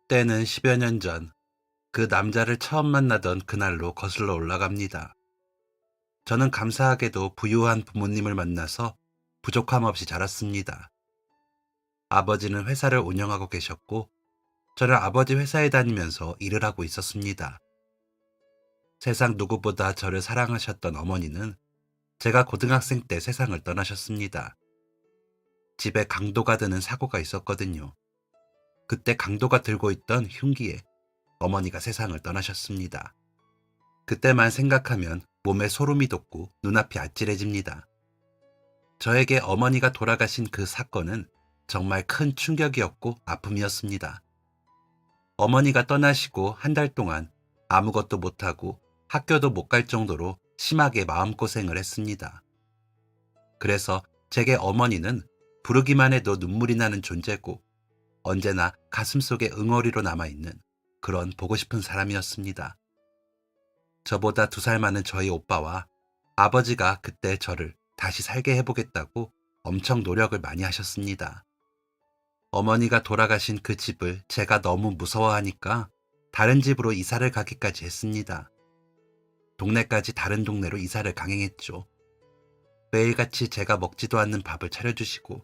때는 10여 년 전, 그 남자를 처음 만나던 그날로 거슬러 올라갑니다. 저는 감사하게도 부유한 부모님을 만나서 부족함 없이 자랐습니다. 아버지는 회사를 운영하고 계셨고, 저는 아버지 회사에 다니면서 일을 하고 있었습니다. 세상 누구보다 저를 사랑하셨던 어머니는 제가 고등학생 때 세상을 떠나셨습니다. 집에 강도가 드는 사고가 있었거든요. 그때 강도가 들고 있던 흉기에 어머니가 세상을 떠나셨습니다. 그때만 생각하면 몸에 소름이 돋고 눈앞이 아찔해집니다. 저에게 어머니가 돌아가신 그 사건은 정말 큰 충격이었고 아픔이었습니다. 어머니가 떠나시고 한 달 동안 아무것도 못하고 학교도 못 갈 정도로 심하게 마음고생을 했습니다. 그래서 제게 어머니는 부르기만 해도 눈물이 나는 존재고 언제나 가슴속에 응어리로 남아있는 그런 보고 싶은 사람이었습니다. 저보다 2살 많은 저희 오빠와 아버지가 그때 저를 다시 살게 해보겠다고 엄청 노력을 많이 하셨습니다. 어머니가 돌아가신 그 집을 제가 너무 무서워하니까 다른 집으로 이사를 가기까지 했습니다. 동네까지 다른 동네로 이사를 강행했죠. 매일같이 제가 먹지도 않는 밥을 차려주시고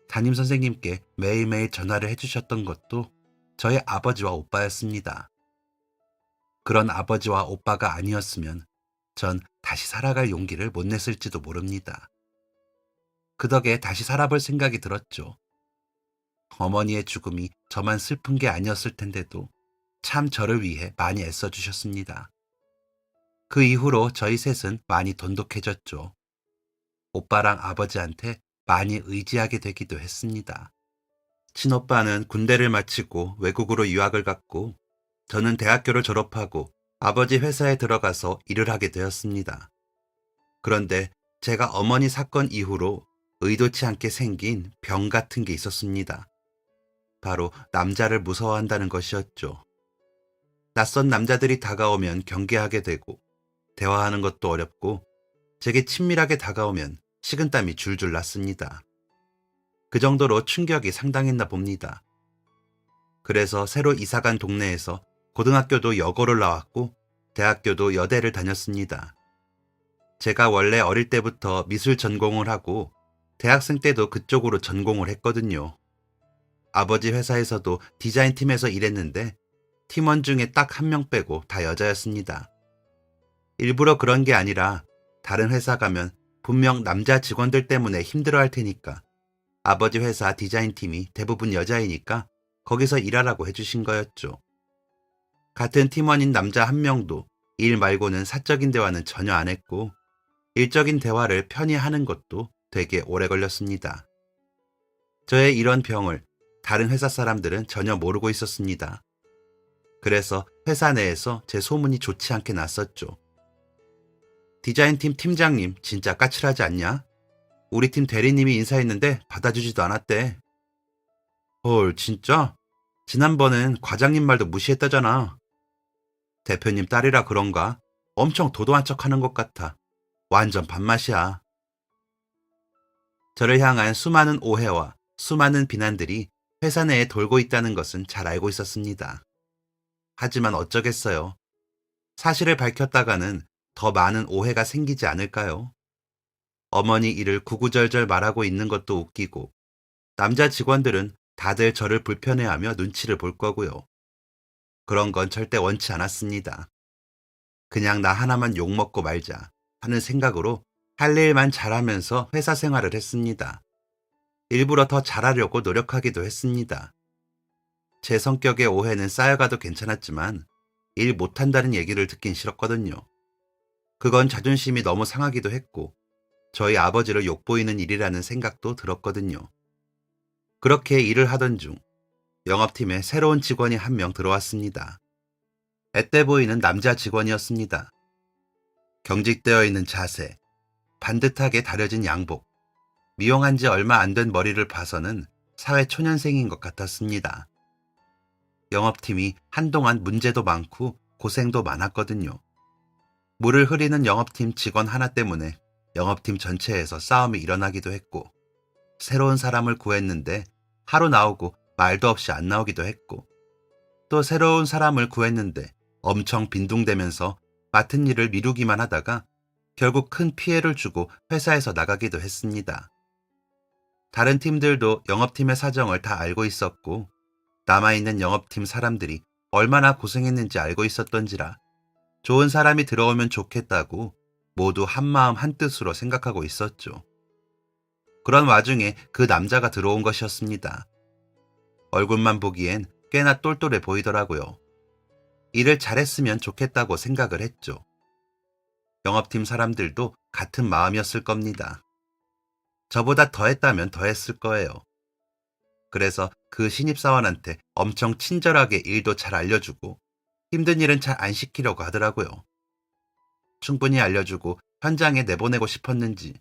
담임선생님께 매일매일 전화를 해주셨던 것도 저희 아버지와 오빠였습니다. 그런 아버지와 오빠가 아니었으면 전 다시 살아갈 용기를 못 냈을지도 모릅니다. 그 덕에 다시 살아볼 생각이 들었죠. 어머니의 죽음이 저만 슬픈 게 아니었을 텐데도 참 저를 위해 많이 애써주셨습니다. 그 이후로 저희 셋은 많이 돈독해졌죠. 오빠랑 아버지한테 많이 의지하게 되기도 했습니다. 친오빠는 군대를 마치고 외국으로 유학을 갔고 저는 대학교를 졸업하고 아버지 회사에 들어가서 일을 하게 되었습니다. 그런데 제가 어머니 사건 이후로 의도치 않게 생긴 병 같은 게 있었습니다. 바로 남자를 무서워한다는 것이었죠. 낯선 남자들이 다가오면 경계하게 되고 대화하는 것도 어렵고 제게 친밀하게 다가오면 식은땀이 줄줄 났습니다. 그 정도로 충격이 상당했나 봅니다. 그래서 새로 이사간 동네에서 고등학교도 여고를 나왔고 대학교도 여대를 다녔습니다. 제가 원래 어릴 때부터 미술 전공을 하고 대학생 때도 그쪽으로 전공을 했거든요. 아버지 회사에서도 디자인팀에서 일했는데 팀원 중에 딱 1명 빼고 다 여자였습니다. 일부러 그런 게 아니라 다른 회사 가면 분명 남자 직원들 때문에 힘들어할 테니까 아버지 회사 디자인팀이 대부분 여자이니까 거기서 일하라고 해주신 거였죠. 같은 팀원인 남자 1명도 일 말고는 사적인 대화는 전혀 안 했고 일적인 대화를 편히 하는 것도 되게 오래 걸렸습니다. 저의 이런 병을 다른 회사 사람들은 전혀 모르고 있었습니다. 그래서 회사 내에서 제 소문이 좋지 않게 났었죠. 디자인팀 팀장님 진짜 까칠하지 않냐? 우리 팀 대리님이 인사했는데 받아주지도 않았대. 헐, 진짜? 지난번엔 과장님 말도 무시했다잖아. 대표님 딸이라 그런가? 엄청 도도한 척하는 것 같아. 완전 밥맛이야. 저를 향한 수많은 오해와 수많은 비난들이 회사 내에 돌고 있다는 것은 잘 알고 있었습니다. 하지만 어쩌겠어요. 사실을 밝혔다가는 더 많은 오해가 생기지 않을까요? 어머니 일을 구구절절 말하고 있는 것도 웃기고 남자 직원들은 다들 저를 불편해하며 눈치를 볼 거고요. 그런 건 절대 원치 않았습니다. 그냥 나 하나만 욕먹고 말자 하는 생각으로 할 일만 잘하면서 회사 생활을 했습니다. 일부러 더 잘하려고 노력하기도 했습니다. 제 성격의 오해는 쌓여가도 괜찮았지만 일 못한다는 얘기를 듣긴 싫었거든요. 그건 자존심이 너무 상하기도 했고 저희 아버지를 욕보이는 일이라는 생각도 들었거든요. 그렇게 일을 하던 중 영업팀에 새로운 직원이 1명 들어왔습니다. 앳돼 보이는 남자 직원이었습니다. 경직되어 있는 자세, 반듯하게 다려진 양복, 미용한 지 얼마 안 된 머리를 봐서는 사회 초년생인 것 같았습니다. 영업팀이 한동안 문제도 많고 고생도 많았거든요. 물을 흐리는 영업팀 직원 하나 때문에 영업팀 전체에서 싸움이 일어나기도 했고 새로운 사람을 구했는데 하루 나오고 말도 없이 안 나오기도 했고 또 새로운 사람을 구했는데 엄청 빈둥대면서 맡은 일을 미루기만 하다가 결국 큰 피해를 주고 회사에서 나가기도 했습니다. 다른 팀들도 영업팀의 사정을 다 알고 있었고 남아있는 영업팀 사람들이 얼마나 고생했는지 알고 있었던지라 좋은 사람이 들어오면 좋겠다고 모두 한마음 한뜻으로 생각하고 있었죠. 그런 와중에 그 남자가 들어온 것이었습니다. 얼굴만 보기엔 꽤나 똘똘해 보이더라고요. 일을 잘했으면 좋겠다고 생각을 했죠. 영업팀 사람들도 같은 마음이었을 겁니다. 저보다 더 했다면 더 했을 거예요. 그래서 그 신입사원한테 엄청 친절하게 일도 잘 알려주고 힘든 일은 잘 안 시키려고 하더라고요. 충분히 알려주고 현장에 내보내고 싶었는지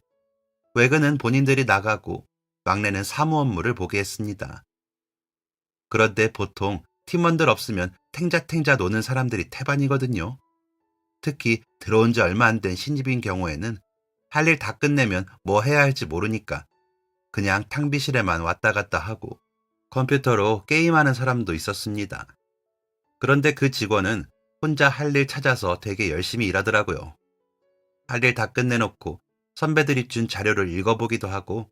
외근은 본인들이 나가고 막내는 사무 업무를 보게 했습니다. 그런데 보통 팀원들 없으면 탱자탱자 노는 사람들이 태반이거든요. 특히 들어온 지 얼마 안 된 신입인 경우에는 할 일 다 끝내면 뭐 해야 할지 모르니까 그냥 탕비실에만 왔다 갔다 하고 컴퓨터로 게임하는 사람도 있었습니다. 그런데 그 직원은 혼자 할 일 찾아서 되게 열심히 일하더라고요. 할 일 다 끝내놓고 선배들이 준 자료를 읽어보기도 하고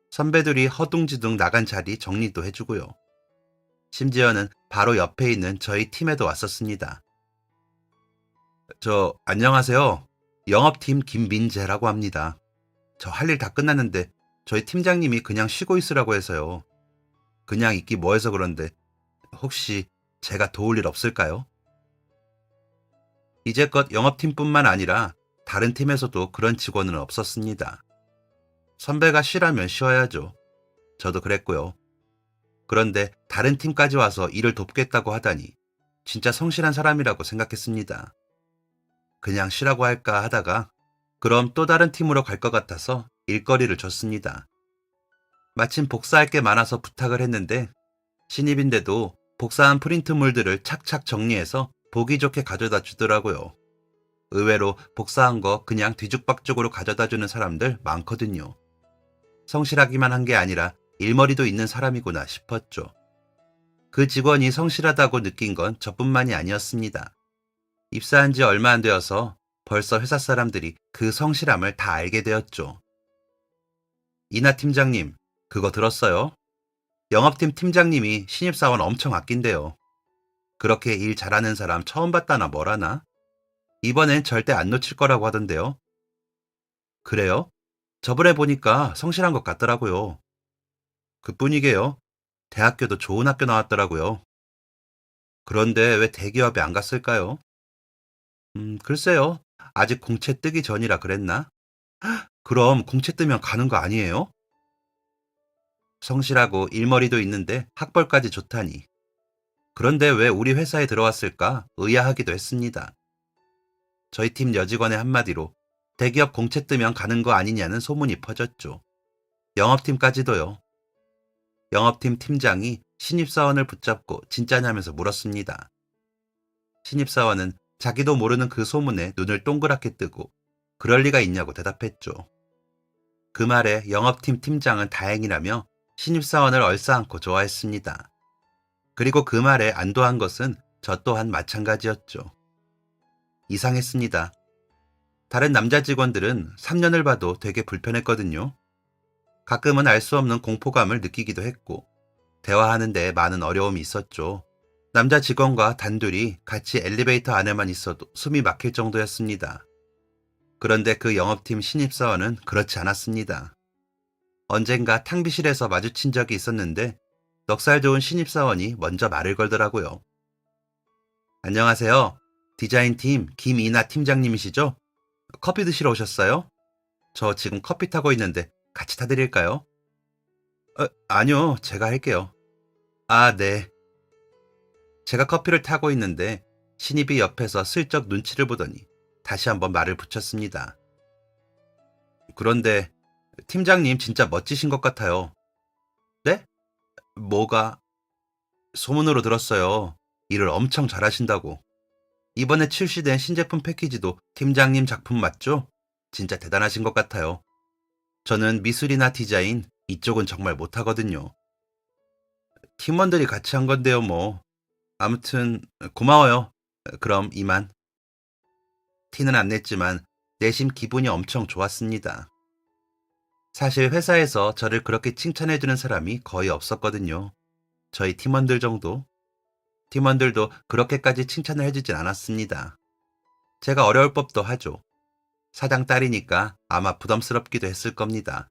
선배들이 허둥지둥 나간 자리 정리도 해주고요. 심지어는 바로 옆에 있는 저희 팀에도 왔었습니다. 안녕하세요. 영업팀 김민재라고 합니다. 저 할 일 다 끝났는데 저희 팀장님이 그냥 쉬고 있으라고 해서요. 그냥 있기 뭐해서 그런데 혹시 제가 도울 일 없을까요? 이제껏 영업팀뿐만 아니라 다른 팀에서도 그런 직원은 없었습니다. 선배가 쉬라면 쉬어야죠. 저도 그랬고요. 그런데 다른 팀까지 와서 일을 돕겠다고 하다니 진짜 성실한 사람이라고 생각했습니다. 그냥 쉬라고 할까 하다가 그럼 또 다른 팀으로 갈 것 같아서 일거리를 줬습니다. 마침 복사할 게 많아서 부탁을 했는데 신입인데도 복사한 프린트물들을 착착 정리해서 보기 좋게 가져다 주더라고요. 의외로 복사한 거 그냥 뒤죽박죽으로 가져다 주는 사람들 많거든요. 성실하기만 한 게 아니라 일머리도 있는 사람이구나 싶었죠. 그 직원이 성실하다고 느낀 건 저뿐만이 아니었습니다. 입사한 지 얼마 안 되어서 벌써 회사 사람들이 그 성실함을 다 알게 되었죠. 이나 팀장님, 그거 들었어요? 영업팀 팀장님이 신입사원 엄청 아낀대요. 그렇게 일 잘하는 사람 처음 봤다나 뭐라나? 이번엔 절대 안 놓칠 거라고 하던데요. 그래요? 저번에 보니까 성실한 것 같더라고요. 그뿐이게요. 대학교도 좋은 학교 나왔더라고요. 그런데 왜 대기업에 안 갔을까요? 글쎄요. 아직 공채 뜨기 전이라 그랬나? 그럼 공채 뜨면 가는 거 아니에요? 성실하고 일머리도 있는데 학벌까지 좋다니. 그런데 왜 우리 회사에 들어왔을까 의아하기도 했습니다. 저희 팀 여직원의 한마디로 대기업 공채 뜨면 가는 거 아니냐는 소문이 퍼졌죠. 영업팀까지도요. 영업팀 팀장이 신입사원을 붙잡고 진짜냐면서 물었습니다. 신입사원은 자기도 모르는 그 소문에 눈을 동그랗게 뜨고 그럴 리가 있냐고 대답했죠. 그 말에 영업팀 팀장은 다행이라며 신입사원을 얼싸안고 좋아했습니다. 그리고 그 말에 안도한 것은 저 또한 마찬가지였죠. 이상했습니다. 다른 남자 직원들은 3년을 봐도 되게 불편했거든요. 가끔은 알 수 없는 공포감을 느끼기도 했고 대화하는 데 많은 어려움이 있었죠. 남자 직원과 단둘이 같이 엘리베이터 안에만 있어도 숨이 막힐 정도였습니다. 그런데 그 영업팀 신입사원은 그렇지 않았습니다. 언젠가 탕비실에서 마주친 적이 있었는데 넉살 좋은 신입사원이 먼저 말을 걸더라고요. 안녕하세요. 디자인팀 김이나 팀장님이시죠? 커피 드시러 오셨어요? 저 지금 커피 타고 있는데 같이 타드릴까요? 아니요. 제가 할게요. 아, 네. 제가 커피를 타고 있는데 신입이 옆에서 슬쩍 눈치를 보더니 다시 한번 말을 붙였습니다. 그런데 팀장님 진짜 멋지신 것 같아요. 네? 뭐가? 소문으로 들었어요. 일을 엄청 잘하신다고. 이번에 출시된 신제품 패키지도 팀장님 작품 맞죠? 진짜 대단하신 것 같아요. 저는 미술이나 디자인 이쪽은 정말 못하거든요. 팀원들이 같이 한 건데요, 뭐. 아무튼 고마워요. 그럼 이만. 티는 안 냈지만 내심 기분이 엄청 좋았습니다. 사실 회사에서 저를 그렇게 칭찬해주는 사람이 거의 없었거든요. 저희 팀원들 정도? 팀원들도 그렇게까지 칭찬을 해주진 않았습니다. 제가 어려울 법도 하죠. 사장 딸이니까 아마 부담스럽기도 했을 겁니다.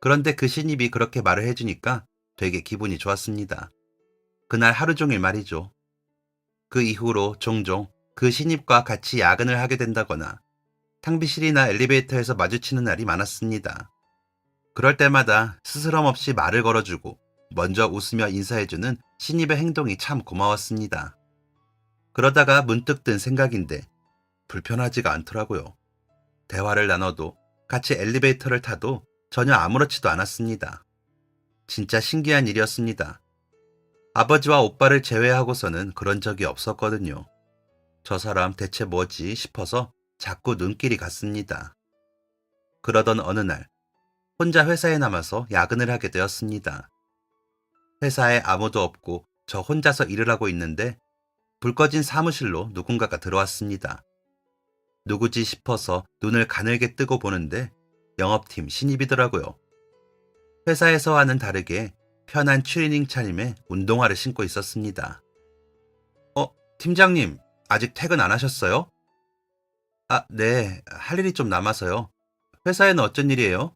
그런데 그 신입이 그렇게 말을 해주니까 되게 기분이 좋았습니다. 그날 하루 종일 말이죠. 그 이후로 종종 그 신입과 같이 야근을 하게 된다거나 탕비실이나 엘리베이터에서 마주치는 날이 많았습니다. 그럴 때마다 스스럼 없이 말을 걸어주고 먼저 웃으며 인사해주는 신입의 행동이 참 고마웠습니다. 그러다가 문득 든 생각인데 불편하지가 않더라고요. 대화를 나눠도 같이 엘리베이터를 타도 전혀 아무렇지도 않았습니다. 진짜 신기한 일이었습니다. 아버지와 오빠를 제외하고서는 그런 적이 없었거든요. 저 사람 대체 뭐지 싶어서 자꾸 눈길이 갔습니다. 그러던 어느 날 혼자 회사에 남아서 야근을 하게 되었습니다. 회사에 아무도 없고 저 혼자서 일을 하고 있는데 불 꺼진 사무실로 누군가가 들어왔습니다. 누구지 싶어서 눈을 가늘게 뜨고 보는데 영업팀 신입이더라고요. 회사에서와는 다르게 편한 추리닝 차림에 운동화를 신고 있었습니다. 팀장님, 아직 퇴근 안 하셨어요? 아, 네. 할 일이 좀 남아서요. 회사에는 어쩐 일이에요?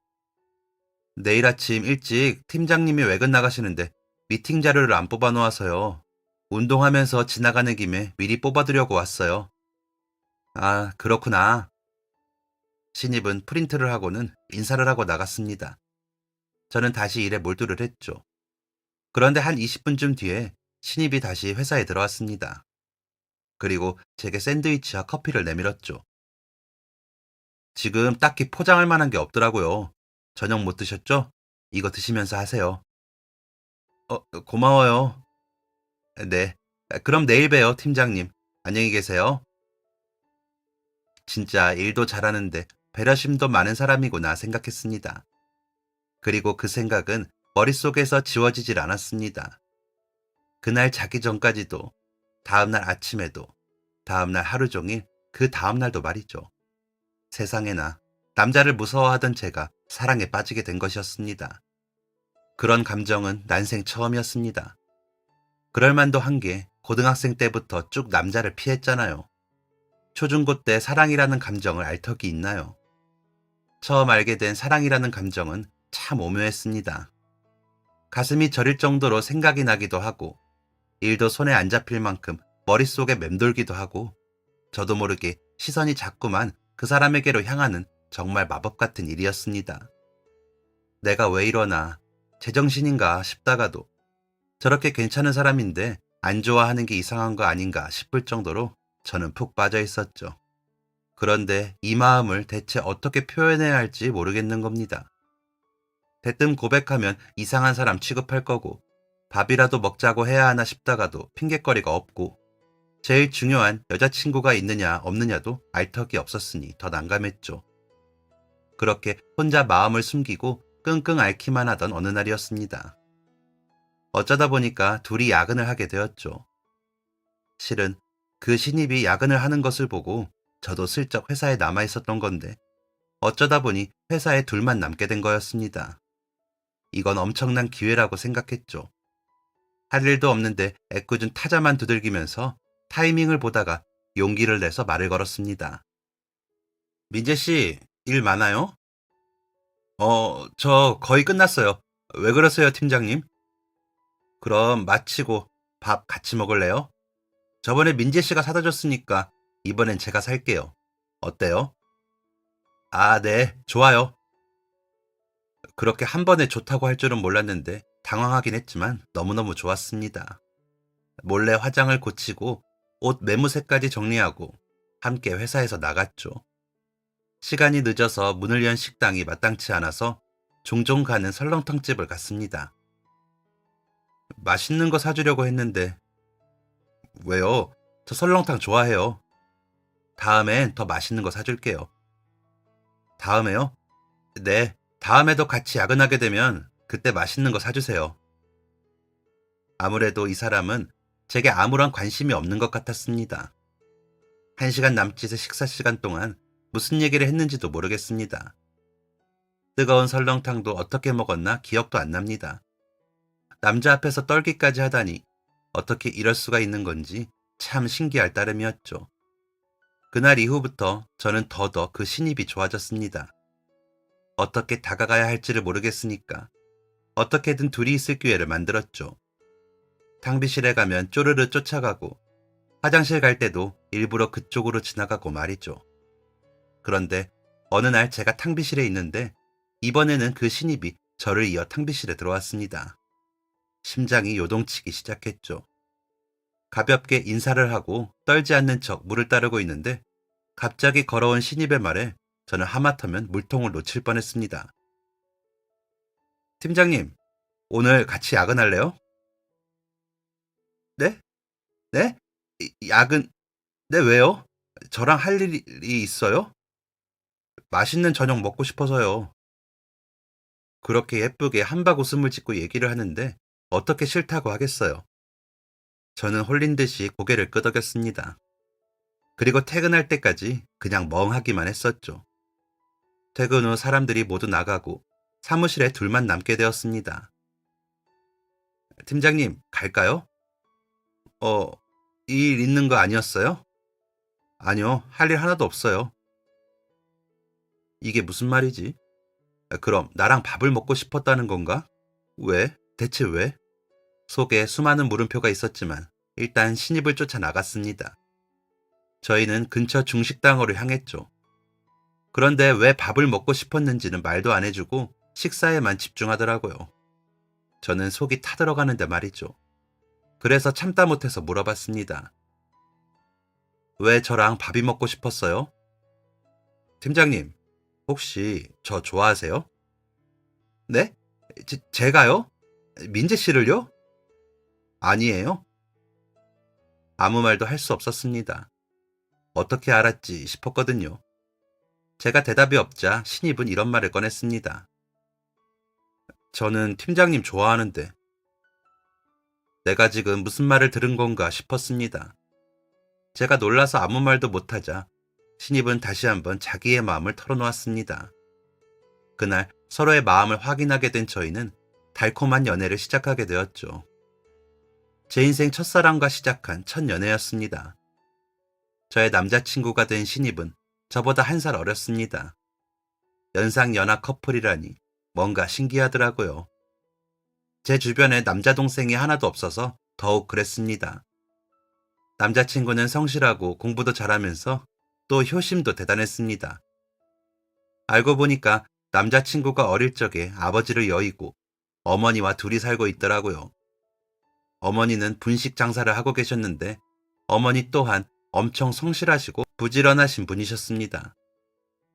내일 아침 일찍 팀장님이 외근 나가시는데 미팅 자료를 안 뽑아 놓아서요. 운동하면서 지나가는 김에 미리 뽑아두려고 왔어요. 아, 그렇구나. 신입은 프린트를 하고는 인사를 하고 나갔습니다. 저는 다시 일에 몰두를 했죠. 그런데 한 20분쯤 뒤에 신입이 다시 회사에 들어왔습니다. 그리고 제게 샌드위치와 커피를 내밀었죠. 지금 딱히 포장할 만한 게 없더라고요. 저녁 못 드셨죠? 이거 드시면서 하세요. 고마워요. 네. 그럼 내일 봬요, 팀장님. 안녕히 계세요. 진짜 일도 잘하는데 배려심도 많은 사람이구나 생각했습니다. 그리고 그 생각은 머릿속에서 지워지질 않았습니다. 그날 자기 전까지도, 다음날 아침에도, 다음날 하루 종일, 그 다음날도 말이죠. 세상에나 남자를 무서워하던 제가 사랑에 빠지게 된 것이었습니다. 그런 감정은 난생 처음이었습니다. 그럴 만도 한 게 고등학생 때부터 쭉 남자를 피했잖아요. 초중고 때 사랑이라는 감정을 알 턱이 있나요? 처음 알게 된 사랑이라는 감정은 참 오묘했습니다. 가슴이 저릴 정도로 생각이 나기도 하고, 일도 손에 안 잡힐 만큼 머릿속에 맴돌기도 하고, 저도 모르게 시선이 자꾸만 그 사람에게로 향하는 정말 마법 같은 일이었습니다. 내가 왜 이러나, 제정신인가 싶다가도 저렇게 괜찮은 사람인데 안 좋아하는 게 이상한 거 아닌가 싶을 정도로 저는 푹 빠져 있었죠. 그런데 이 마음을 대체 어떻게 표현해야 할지 모르겠는 겁니다. 대뜸 고백하면 이상한 사람 취급할 거고, 밥이라도 먹자고 해야 하나 싶다가도 핑곗거리가 없고, 제일 중요한 여자친구가 있느냐 없느냐도 알 턱이 없었으니 더 난감했죠. 그렇게 혼자 마음을 숨기고 끙끙 앓기만 하던 어느 날이었습니다. 어쩌다 보니까 둘이 야근을 하게 되었죠. 실은 그 신입이 야근을 하는 것을 보고 저도 슬쩍 회사에 남아 있었던 건데, 어쩌다 보니 회사에 둘만 남게 된 거였습니다. 이건 엄청난 기회라고 생각했죠. 할 일도 없는데 애꿎은 타자만 두들기면서 타이밍을 보다가 용기를 내서 말을 걸었습니다. 민재 씨, 일 많아요? 저 거의 끝났어요. 왜 그러세요, 팀장님? 그럼 마치고 밥 같이 먹을래요? 저번에 민재 씨가 사다 줬으니까 이번엔 제가 살게요. 어때요? 아, 네, 좋아요. 그렇게 한 번에 좋다고 할 줄은 몰랐는데 당황하긴 했지만 너무너무 좋았습니다. 몰래 화장을 고치고 옷 매무새까지 정리하고 함께 회사에서 나갔죠. 시간이 늦어서 문을 연 식당이 마땅치 않아서 종종 가는 설렁탕집을 갔습니다. 맛있는 거 사주려고 했는데. 왜요? 저 설렁탕 좋아해요. 다음엔 더 맛있는 거 사줄게요. 다음에요? 네, 다음에도 같이 야근하게 되면 그때 맛있는 거 사주세요. 아무래도 이 사람은 제게 아무런 관심이 없는 것 같았습니다. 1시간 남짓의 식사 시간 동안 무슨 얘기를 했는지도 모르겠습니다. 뜨거운 설렁탕도 어떻게 먹었나 기억도 안 납니다. 남자 앞에서 떨기까지 하다니 어떻게 이럴 수가 있는 건지 참 신기할 따름이었죠. 그날 이후부터 저는 더더 그 신입이 좋아졌습니다. 어떻게 다가가야 할지를 모르겠으니까 어떻게든 둘이 있을 기회를 만들었죠. 탕비실에 가면 쪼르르 쫓아가고 화장실 갈 때도 일부러 그쪽으로 지나가고 말이죠. 그런데 어느 날 제가 탕비실에 있는데 이번에는 그 신입이 저를 이어 탕비실에 들어왔습니다. 심장이 요동치기 시작했죠. 가볍게 인사를 하고 떨지 않는 척 물을 따르고 있는데 갑자기 걸어온 신입의 말에 저는 하마터면 물통을 놓칠 뻔했습니다. 팀장님, 오늘 같이 야근할래요? 네? 네? 야근, 네, 왜요? 저랑 할 일이 있어요? 맛있는 저녁 먹고 싶어서요. 그렇게 예쁘게 한박 웃음을 짓고 얘기를 하는데 어떻게 싫다고 하겠어요. 저는 홀린 듯이 고개를 끄덕였습니다. 그리고 퇴근할 때까지 그냥 멍하기만 했었죠. 퇴근 후 사람들이 모두 나가고 사무실에 둘만 남게 되었습니다. 팀장님, 갈까요? 어, 일 있는 거 아니었어요? 아니요, 할 일 하나도 없어요. 이게 무슨 말이지? 그럼 나랑 밥을 먹고 싶었다는 건가? 왜? 대체 왜? 속에 수많은 물음표가 있었지만 일단 신입을 쫓아 나갔습니다. 저희는 근처 중식당으로 향했죠. 그런데 왜 밥을 먹고 싶었는지는 말도 안 해주고 식사에만 집중하더라고요. 저는 속이 타들어가는데 말이죠. 그래서 참다 못해서 물어봤습니다. 왜 저랑 밥이 먹고 싶었어요? 팀장님, 혹시 저 좋아하세요? 네? 제가요? 민재 씨를요? 아니에요? 아무 말도 할 수 없었습니다. 어떻게 알았지 싶었거든요. 제가 대답이 없자 신입은 이런 말을 꺼냈습니다. 저는 팀장님 좋아하는데 내가 지금 무슨 말을 들은 건가 싶었습니다. 제가 놀라서 아무 말도 못하자 신입은 다시 한번 자기의 마음을 털어놓았습니다. 그날 서로의 마음을 확인하게 된 저희는 달콤한 연애를 시작하게 되었죠. 제 인생 첫사랑과 시작한 첫 연애였습니다. 저의 남자친구가 된 신입은 저보다 1살 어렸습니다. 연상 연하 커플이라니 뭔가 신기하더라고요. 제 주변에 남자 동생이 하나도 없어서 더욱 그랬습니다. 남자친구는 성실하고 공부도 잘하면서 또 효심도 대단했습니다. 알고 보니까 남자친구가 어릴 적에 아버지를 여의고 어머니와 둘이 살고 있더라고요. 어머니는 분식 장사를 하고 계셨는데 어머니 또한 엄청 성실하시고 부지런하신 분이셨습니다.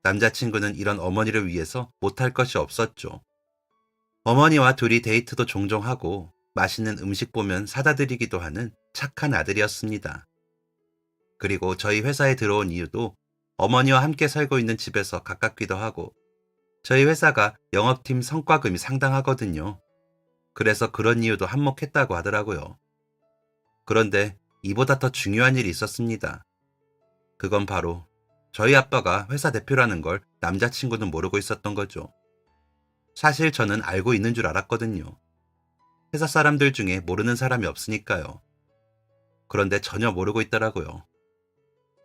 남자친구는 이런 어머니를 위해서 못할 것이 없었죠. 어머니와 둘이 데이트도 종종 하고 맛있는 음식 보면 사다 드리기도 하는 착한 아들이었습니다. 그리고 저희 회사에 들어온 이유도 어머니와 함께 살고 있는 집에서 가깝기도 하고 저희 회사가 영업팀 성과금이 상당하거든요. 그래서 그런 이유도 한몫했다고 하더라고요. 그런데 이보다 더 중요한 일이 있었습니다. 그건 바로 저희 아빠가 회사 대표라는 걸 남자친구는 모르고 있었던 거죠. 사실 저는 알고 있는 줄 알았거든요. 회사 사람들 중에 모르는 사람이 없으니까요. 그런데 전혀 모르고 있더라고요.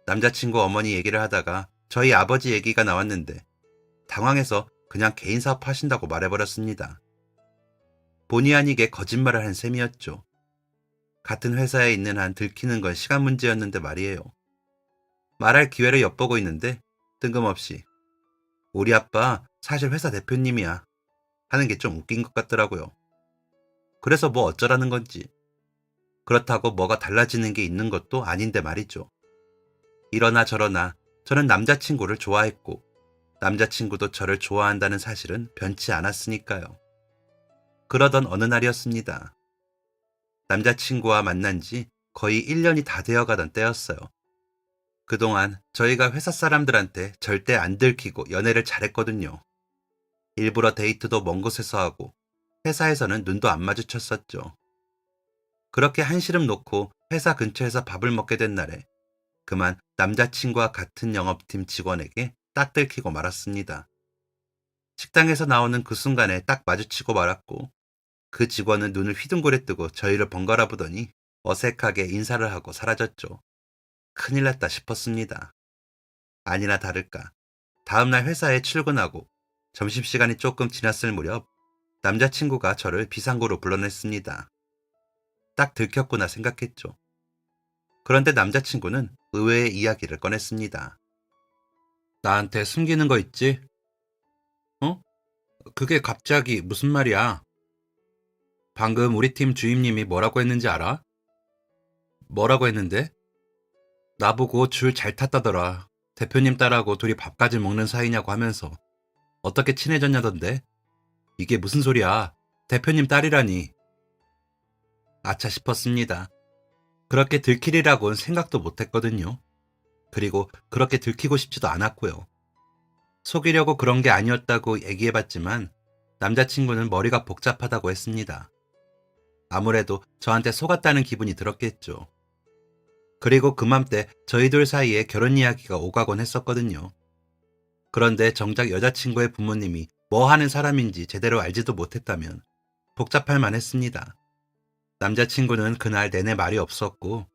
남자친구 어머니 얘기를 하다가 저희 아버지 얘기가 나왔는데 당황해서 그냥 개인 사업 하신다고 말해버렸습니다. 본의 아니게 거짓말을 한 셈이었죠. 같은 회사에 있는 한 들키는 건 시간 문제였는데 말이에요. 말할 기회를 엿보고 있는데 뜬금없이 우리 아빠 사실 회사 대표님이야 하는 게 좀 웃긴 것 같더라고요. 그래서 뭐 어쩌라는 건지. 그렇다고 뭐가 달라지는 게 있는 것도 아닌데 말이죠. 이러나 저러나 저는 남자친구를 좋아했고 남자친구도 저를 좋아한다는 사실은 변치 않았으니까요. 그러던 어느 날이었습니다. 남자친구와 만난 지 거의 1년이 다 되어가던 때였어요. 그동안 저희가 회사 사람들한테 절대 안 들키고 연애를 잘했거든요. 일부러 데이트도 먼 곳에서 하고 회사에서는 눈도 안 마주쳤었죠. 그렇게 한시름 놓고 회사 근처에서 밥을 먹게 된 날에 그만 남자친구와 같은 영업팀 직원에게 딱 들키고 말았습니다. 식당에서 나오는 그 순간에 딱 마주치고 말았고 그 직원은 눈을 휘둥그레 뜨고 저희를 번갈아 보더니 어색하게 인사를 하고 사라졌죠. 큰일 났다 싶었습니다. 아니나 다를까. 다음날 회사에 출근하고 점심시간이 조금 지났을 무렵 남자친구가 저를 비상구로 불러냈습니다. 딱 들켰구나 생각했죠. 그런데 남자친구는 의외의 이야기를 꺼냈습니다. 나한테 숨기는 거 있지? 어? 그게 갑자기 무슨 말이야? 방금 우리 팀 주임님이 뭐라고 했는지 알아? 뭐라고 했는데? 나보고 줄 잘 탔다더라. 대표님 딸하고 둘이 밥까지 먹는 사이냐고 하면서 어떻게 친해졌냐던데? 이게 무슨 소리야? 대표님 딸이라니. 아차 싶었습니다. 그렇게 들키리라고는 생각도 못했거든요. 그리고 그렇게 들키고 싶지도 않았고요. 속이려고 그런 게 아니었다고 얘기해봤지만 남자친구는 머리가 복잡하다고 했습니다. 아무래도 저한테 속았다는 기분이 들었겠죠. 그리고 그맘때 저희들 사이에 결혼 이야기가 오가곤 했었거든요. 그런데 정작 여자친구의 부모님이 뭐 하는 사람인지 제대로 알지도 못했다면 복잡할 만했습니다. 남자친구는 그날 내내 말이 없었고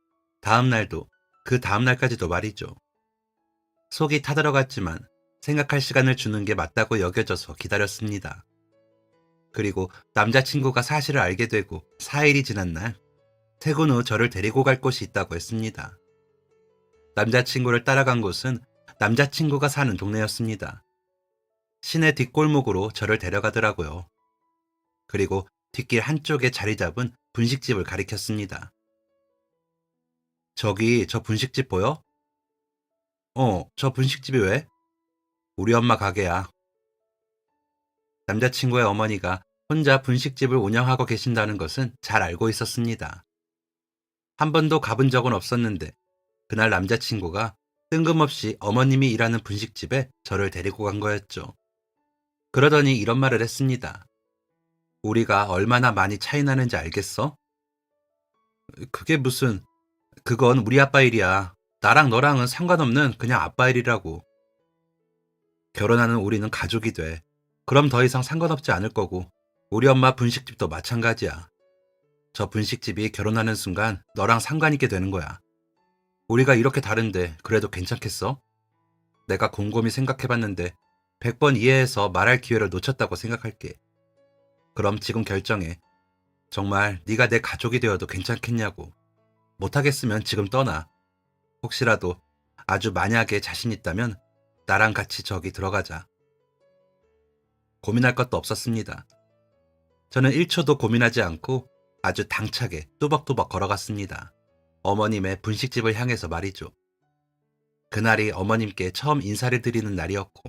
다음날도 그 다음날까지도 말이죠. 속이 타들어갔지만 생각할 시간을 주는 게 맞다고 여겨져서 기다렸습니다. 그리고 남자친구가 사실을 알게 되고 4일이 지난 날 퇴근 후 저를 데리고 갈 곳이 있다고 했습니다. 남자친구를 따라간 곳은 남자친구가 사는 동네였습니다. 시내 뒷골목으로 저를 데려가더라고요. 그리고 뒷길 한쪽에 자리 잡은 분식집을 가리켰습니다. 저기 저 분식집 보여? 저 분식집이 왜? 우리 엄마 가게야. 남자친구의 어머니가 혼자 분식집을 운영하고 계신다는 것은 잘 알고 있었습니다. 한 번도 가본 적은 없었는데 그날 남자친구가 뜬금없이 어머님이 일하는 분식집에 저를 데리고 간 거였죠. 그러더니 이런 말을 했습니다. 우리가 얼마나 많이 차이 나는지 알겠어? 그게 무슨, 그건 우리 아빠 일이야. 나랑 너랑은 상관없는 그냥 아빠 일이라고. 결혼하는 우리는 가족이 돼. 그럼 더 이상 상관없지 않을 거고, 우리 엄마 분식집도 마찬가지야. 저 분식집이 결혼하는 순간 너랑 상관 있게 되는 거야. 우리가 이렇게 다른데 그래도 괜찮겠어? 내가 곰곰이 생각해봤는데 100번 이해해서 말할 기회를 놓쳤다고 생각할게. 그럼 지금 결정해. 정말 네가 내 가족이 되어도 괜찮겠냐고. 못하겠으면 지금 떠나. 혹시라도 아주 만약에 자신 있다면 나랑 같이 저기 들어가자. 고민할 것도 없었습니다. 저는 1초도 고민하지 않고 아주 당차게 뚜벅뚜벅 걸어갔습니다. 어머님의 분식집을 향해서 말이죠. 그날이 어머님께 처음 인사를 드리는 날이었고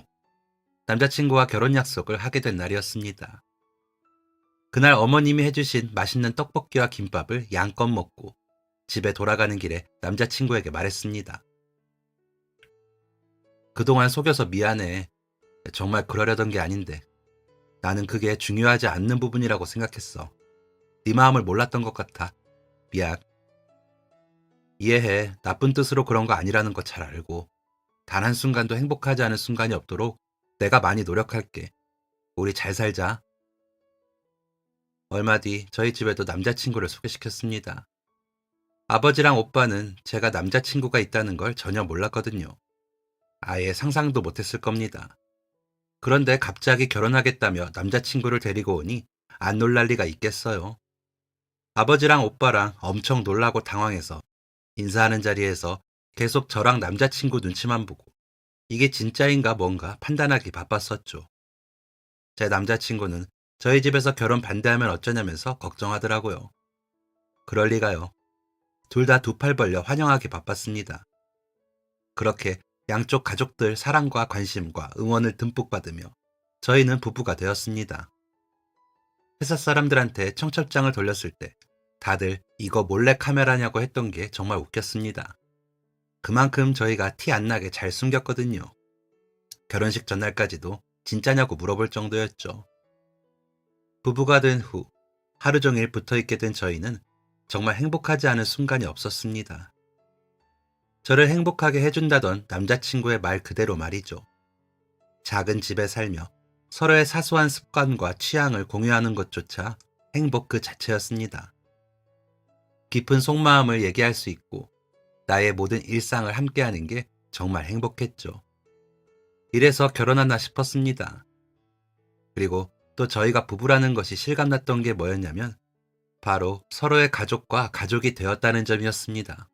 남자친구와 결혼 약속을 하게 된 날이었습니다. 그날 어머님이 해주신 맛있는 떡볶이와 김밥을 양껏 먹고 집에 돌아가는 길에 남자친구에게 말했습니다. 그동안 속여서 미안해. 정말 그러려던 게 아닌데 나는 그게 중요하지 않는 부분이라고 생각했어. 네 마음을 몰랐던 것 같아. 미안. 이해해. 나쁜 뜻으로 그런 거 아니라는 거 잘 알고 단 한순간도 행복하지 않은 순간이 없도록 내가 많이 노력할게. 우리 잘 살자. 얼마 뒤 저희 집에도 남자친구를 소개시켰습니다. 아버지랑 오빠는 제가 남자친구가 있다는 걸 전혀 몰랐거든요. 아예 상상도 못했을 겁니다. 그런데 갑자기 결혼하겠다며 남자친구를 데리고 오니 안 놀랄 리가 있겠어요. 아버지랑 오빠랑 엄청 놀라고 당황해서 인사하는 자리에서 계속 저랑 남자친구 눈치만 보고 이게 진짜인가 뭔가 판단하기 바빴었죠. 제 남자친구는 저희 집에서 결혼 반대하면 어쩌냐면서 걱정하더라고요. 그럴 리가요. 둘 다 두 팔 벌려 환영하기 바빴습니다. 그렇게 양쪽 가족들 사랑과 관심과 응원을 듬뿍 받으며 저희는 부부가 되었습니다. 회사 사람들한테 청첩장을 돌렸을 때 다들 이거 몰래 카메라냐고 했던 게 정말 웃겼습니다. 그만큼 저희가 티 안 나게 잘 숨겼거든요. 결혼식 전날까지도 진짜냐고 물어볼 정도였죠. 부부가 된 후 하루 종일 붙어 있게 된 저희는 정말 행복하지 않은 순간이 없었습니다. 저를 행복하게 해준다던 남자친구의 말 그대로 말이죠. 작은 집에 살며 서로의 사소한 습관과 취향을 공유하는 것조차 행복 그 자체였습니다. 깊은 속마음을 얘기할 수 있고 나의 모든 일상을 함께하는 게 정말 행복했죠. 이래서 결혼하나 싶었습니다. 그리고 또 저희가 부부라는 것이 실감났던 게 뭐였냐면 바로 서로의 가족과 가족이 되었다는 점이었습니다.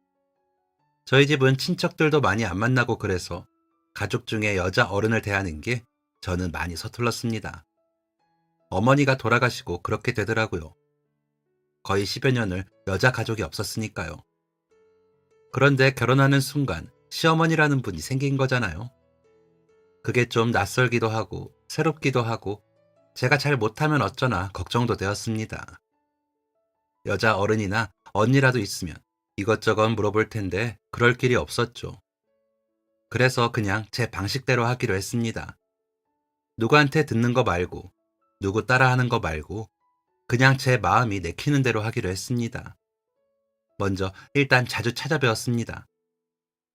저희 집은 친척들도 많이 안 만나고 그래서 가족 중에 여자 어른을 대하는 게 저는 많이 서툴렀습니다. 어머니가 돌아가시고 그렇게 되더라고요. 거의 10여 년을 여자 가족이 없었으니까요. 그런데 결혼하는 순간 시어머니라는 분이 생긴 거잖아요. 그게 좀 낯설기도 하고 새롭기도 하고 제가 잘 못하면 어쩌나 걱정도 되었습니다. 여자 어른이나 언니라도 있으면 이것저것 물어볼 텐데 그럴 길이 없었죠. 그래서 그냥 제 방식대로 하기로 했습니다. 누구한테 듣는 거 말고 누구 따라하는 거 말고 그냥 제 마음이 내키는 대로 하기로 했습니다. 먼저 일단 자주 찾아뵈었습니다.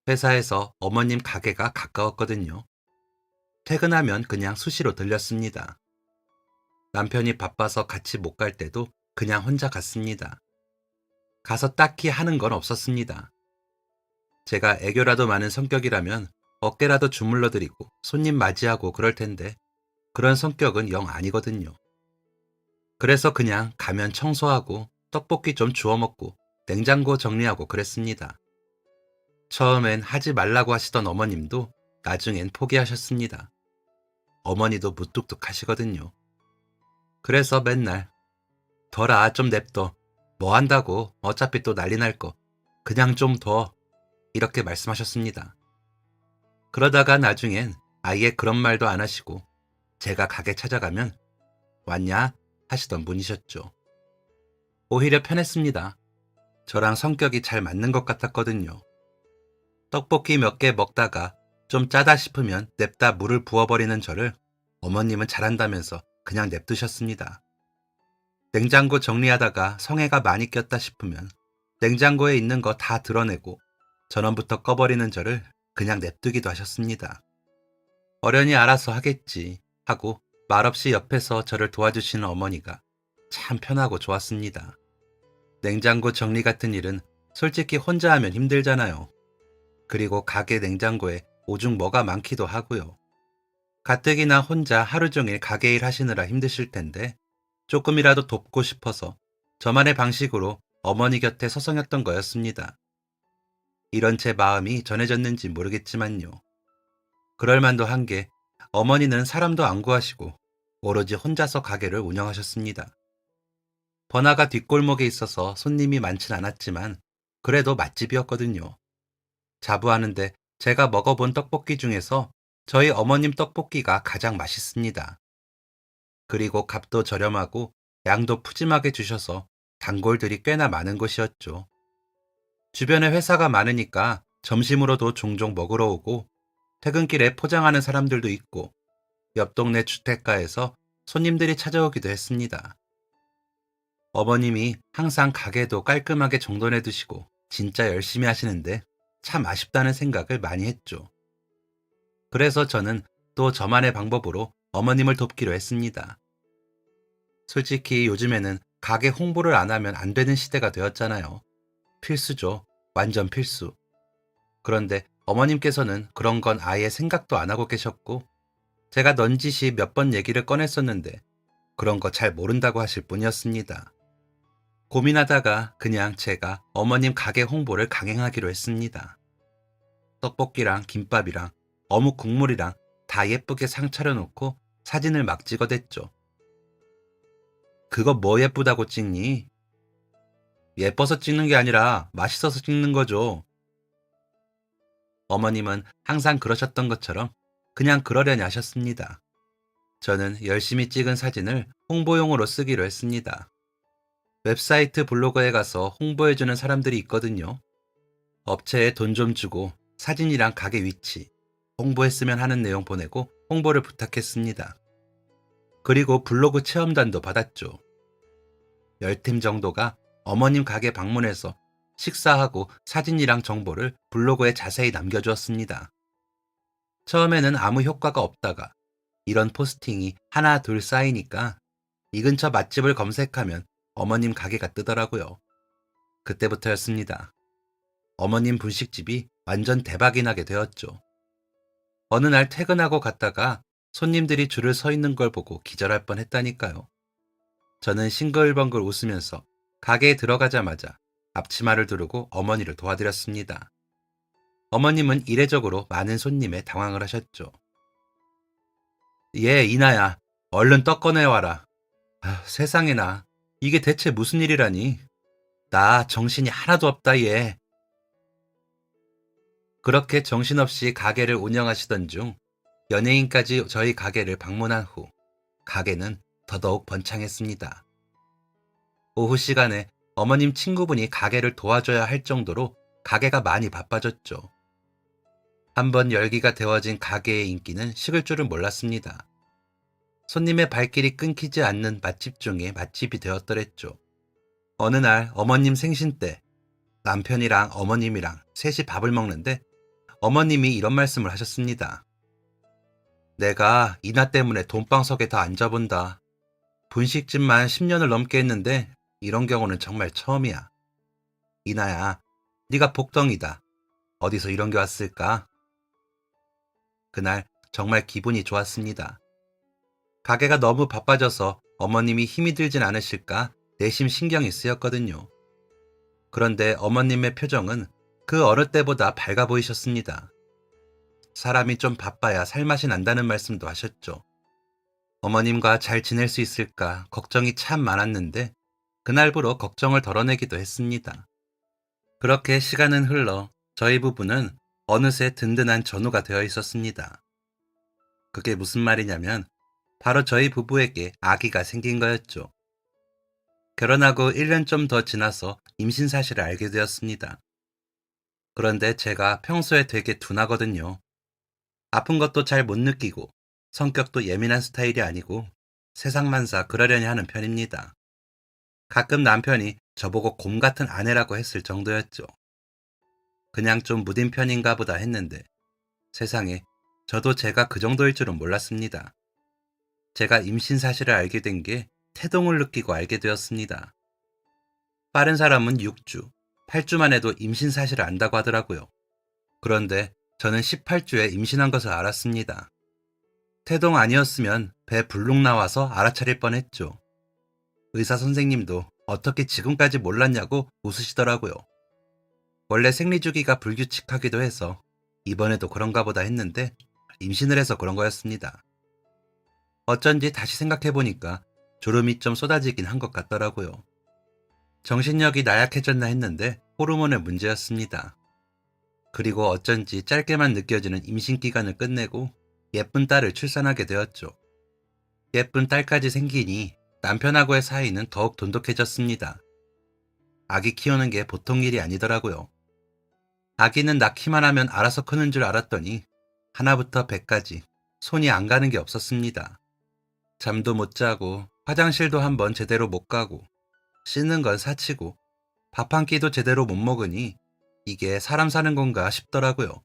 회사에서 어머님 가게가 가까웠거든요. 퇴근하면 그냥 수시로 들렸습니다. 남편이 바빠서 같이 못 갈 때도 그냥 혼자 갔습니다. 가서 딱히 하는 건 없었습니다. 제가 애교라도 많은 성격이라면 어깨라도 주물러 드리고 손님 맞이하고 그럴 텐데 그런 성격은 영 아니거든요. 그래서 그냥 가면 청소하고 떡볶이 좀 주워 먹고 냉장고 정리하고 그랬습니다. 처음엔 하지 말라고 하시던 어머님도 나중엔 포기하셨습니다. 어머니도 무뚝뚝하시거든요. 그래서 맨날 덜아 좀 냅둬. 뭐 한다고 어차피 또 난리 날 거. 그냥 좀 더. 이렇게 말씀하셨습니다. 그러다가 나중엔 아예 그런 말도 안 하시고 제가 가게 찾아가면 왔냐? 하시던 분이셨죠. 오히려 편했습니다. 저랑 성격이 잘 맞는 것 같았거든요. 떡볶이 몇 개 먹다가 좀 짜다 싶으면 냅다 물을 부어버리는 저를 어머님은 잘한다면서 그냥 냅두셨습니다. 냉장고 정리하다가 성에가 많이 꼈다 싶으면 냉장고에 있는 거 다 드러내고 전원부터 꺼버리는 저를 그냥 냅두기도 하셨습니다. 어련히 알아서 하겠지 하고 말없이 옆에서 저를 도와주시는 어머니가 참 편하고 좋았습니다. 냉장고 정리 같은 일은 솔직히 혼자 하면 힘들잖아요. 그리고 가게 냉장고에 오죽 뭐가 많기도 하고요. 가뜩이나 혼자 하루 종일 가게 일 하시느라 힘드실 텐데 조금이라도 돕고 싶어서 저만의 방식으로 어머니 곁에 서성였던 거였습니다. 이런 제 마음이 전해졌는지 모르겠지만요. 그럴 만도 한 게 어머니는 사람도 안 구하시고 오로지 혼자서 가게를 운영하셨습니다. 번화가 뒷골목에 있어서 손님이 많진 않았지만 그래도 맛집이었거든요. 자부하는데 제가 먹어본 떡볶이 중에서 저희 어머님 떡볶이가 가장 맛있습니다. 그리고 값도 저렴하고 양도 푸짐하게 주셔서 단골들이 꽤나 많은 곳이었죠. 주변에 회사가 많으니까 점심으로도 종종 먹으러 오고 퇴근길에 포장하는 사람들도 있고 옆 동네 주택가에서 손님들이 찾아오기도 했습니다. 어머님이 항상 가게도 깔끔하게 정돈해 두시고 진짜 열심히 하시는데 참 아쉽다는 생각을 많이 했죠. 그래서 저는 또 저만의 방법으로 어머님을 돕기로 했습니다. 솔직히 요즘에는 가게 홍보를 안 하면 안 되는 시대가 되었잖아요. 필수죠. 완전 필수. 그런데 어머님께서는 그런 건 아예 생각도 안 하고 계셨고 제가 넌지시 몇 번 얘기를 꺼냈었는데 그런 거 잘 모른다고 하실 뿐이었습니다. 고민하다가 그냥 제가 어머님 가게 홍보를 강행하기로 했습니다. 떡볶이랑 김밥이랑 어묵 국물이랑 다 예쁘게 상 차려놓고 사진을 막 찍어댔죠. 그거 뭐 예쁘다고 찍니? 예뻐서 찍는 게 아니라 맛있어서 찍는 거죠. 어머님은 항상 그러셨던 것처럼 그냥 그러려니 하셨습니다. 저는 열심히 찍은 사진을 홍보용으로 쓰기로 했습니다. 웹사이트 블로그에 가서 홍보해주는 사람들이 있거든요. 업체에 돈 좀 주고 사진이랑 가게 위치, 홍보했으면 하는 내용 보내고 홍보를 부탁했습니다. 그리고 블로그 체험단도 받았죠. 10팀 정도가 어머님 가게 방문해서 식사하고 사진이랑 정보를 블로그에 자세히 남겨주었습니다. 처음에는 아무 효과가 없다가 이런 포스팅이 하나 둘 쌓이니까 이 근처 맛집을 검색하면 어머님 가게가 뜨더라고요. 그때부터였습니다. 어머님 분식집이 완전 대박이 나게 되었죠. 어느 날 퇴근하고 갔다가 손님들이 줄을 서 있는 걸 보고 기절할 뻔했다니까요. 저는 싱글벙글 웃으면서 가게에 들어가자마자 앞치마를 두르고 어머니를 도와드렸습니다. 어머님은 이례적으로 많은 손님에 당황을 하셨죠. 예, 이나야, 얼른 떡 꺼내와라. 아, 세상에나, 이게 대체 무슨 일이라니. 나 정신이 하나도 없다, 얘. 그렇게 정신없이 가게를 운영하시던 중 연예인까지 저희 가게를 방문한 후 가게는 더더욱 번창했습니다. 오후 시간에 어머님 친구분이 가게를 도와줘야 할 정도로 가게가 많이 바빠졌죠. 한번 열기가 데워진 가게의 인기는 식을 줄은 몰랐습니다. 손님의 발길이 끊기지 않는 맛집 중에 맛집이 되었더랬죠. 어느 날 어머님 생신 때 남편이랑 어머님이랑 셋이 밥을 먹는데 어머님이 이런 말씀을 하셨습니다. 내가 이나 때문에 돈방석에 더 앉아본다. 분식집만 10년을 넘게 했는데 이런 경우는 정말 처음이야. 이나야, 네가 복덩이다. 어디서 이런 게 왔을까? 그날 정말 기분이 좋았습니다. 가게가 너무 바빠져서 어머님이 힘이 들진 않으실까 내심 신경이 쓰였거든요. 그런데 어머님의 표정은 그 어느 때보다 밝아 보이셨습니다. 사람이 좀 바빠야 살맛이 난다는 말씀도 하셨죠. 어머님과 잘 지낼 수 있을까 걱정이 참 많았는데 그날부로 걱정을 덜어내기도 했습니다. 그렇게 시간은 흘러 저희 부부는 어느새 든든한 전우가 되어 있었습니다. 그게 무슨 말이냐면 바로 저희 부부에게 아기가 생긴 거였죠. 결혼하고 1년 좀 더 지나서 임신 사실을 알게 되었습니다. 그런데 제가 평소에 되게 둔하거든요. 아픈 것도 잘 못 느끼고 성격도 예민한 스타일이 아니고 세상만사 그러려니 하는 편입니다. 가끔 남편이 저보고 곰 같은 아내라고 했을 정도였죠. 그냥 좀 무딘 편인가 보다 했는데 세상에 저도 제가 그 정도일 줄은 몰랐습니다. 제가 임신 사실을 알게 된 게 태동을 느끼고 알게 되었습니다. 빠른 사람은 6주, 8주만 해도 임신 사실을 안다고 하더라고요. 그런데 저는 18주에 임신한 것을 알았습니다. 태동 아니었으면 배 불룩 나와서 알아차릴 뻔했죠. 의사 선생님도 어떻게 지금까지 몰랐냐고 웃으시더라고요. 원래 생리주기가 불규칙하기도 해서 이번에도 그런가 보다 했는데 임신을 해서 그런 거였습니다. 어쩐지 다시 생각해보니까 졸음이 좀 쏟아지긴 한 것 같더라고요. 정신력이 나약해졌나 했는데 호르몬의 문제였습니다. 그리고 어쩐지 짧게만 느껴지는 임신 기간을 끝내고 예쁜 딸을 출산하게 되었죠. 예쁜 딸까지 생기니 남편하고의 사이는 더욱 돈독해졌습니다. 아기 키우는 게 보통 일이 아니더라고요. 아기는 낳기만 하면 알아서 크는 줄 알았더니 하나부터 100까지 손이 안 가는 게 없었습니다. 잠도 못 자고 화장실도 한번 제대로 못 가고 씻는 건 사치고 밥 한 끼도 제대로 못 먹으니 이게 사람 사는 건가 싶더라고요.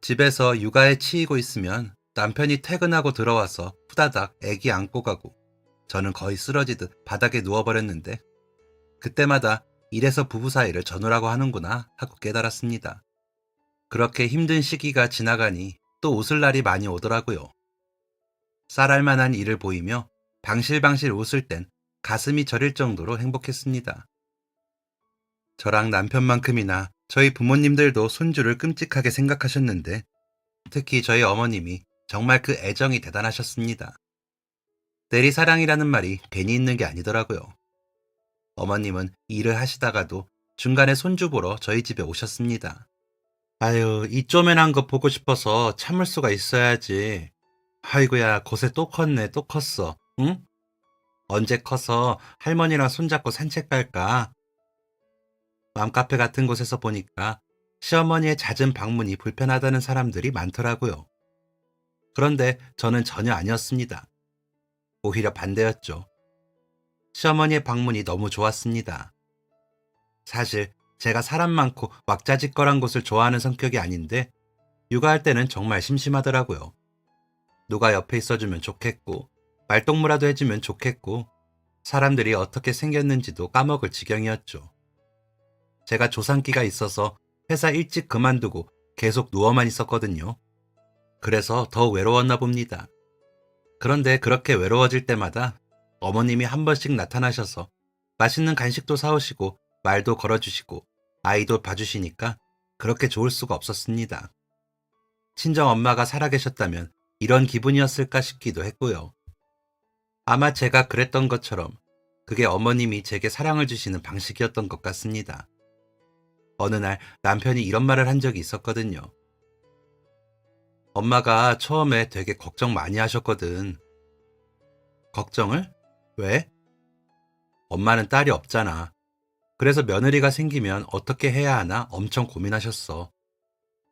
집에서 육아에 치이고 있으면 남편이 퇴근하고 들어와서 후다닥 애기 안고 가고 저는 거의 쓰러지듯 바닥에 누워버렸는데 그때마다 이래서 부부 사이를 전우라고 하는구나 하고 깨달았습니다. 그렇게 힘든 시기가 지나가니 또 웃을 날이 많이 오더라고요. 쌀알 만한 일을 보이며 방실방실 웃을 땐 가슴이 저릴 정도로 행복했습니다. 저랑 남편만큼이나 저희 부모님들도 손주를 끔찍하게 생각하셨는데 특히 저희 어머님이 정말 그 애정이 대단하셨습니다. 내리사랑이라는 말이 괜히 있는 게 아니더라고요. 어머님은 일을 하시다가도 중간에 손주 보러 저희 집에 오셨습니다. 아유, 이 쪼맨한 거 보고 싶어서 참을 수가 있어야지. 아이고야, 고새 또 컸네, 또 컸어. 응? 언제 커서 할머니랑 손잡고 산책 갈까? 맘카페 같은 곳에서 보니까 시어머니의 잦은 방문이 불편하다는 사람들이 많더라고요. 그런데 저는 전혀 아니었습니다. 오히려 반대였죠. 시어머니의 방문이 너무 좋았습니다. 사실 제가 사람 많고 왁자지껄한 곳을 좋아하는 성격이 아닌데 육아할 때는 정말 심심하더라고요. 누가 옆에 있어주면 좋겠고 말동무라도 해주면 좋겠고 사람들이 어떻게 생겼는지도 까먹을 지경이었죠. 제가 조산기가 있어서 회사 일찍 그만두고 계속 누워만 있었거든요. 그래서 더 외로웠나 봅니다. 그런데 그렇게 외로워질 때마다 어머님이 한 번씩 나타나셔서 맛있는 간식도 사오시고 말도 걸어주시고 아이도 봐주시니까 그렇게 좋을 수가 없었습니다. 친정 엄마가 살아계셨다면 이런 기분이었을까 싶기도 했고요. 아마 제가 그랬던 것처럼 그게 어머님이 제게 사랑을 주시는 방식이었던 것 같습니다. 어느 날 남편이 이런 말을 한 적이 있었거든요. 엄마가 처음에 되게 걱정 많이 하셨거든. 걱정을? 왜? 엄마는 딸이 없잖아. 그래서 며느리가 생기면 어떻게 해야 하나 엄청 고민하셨어.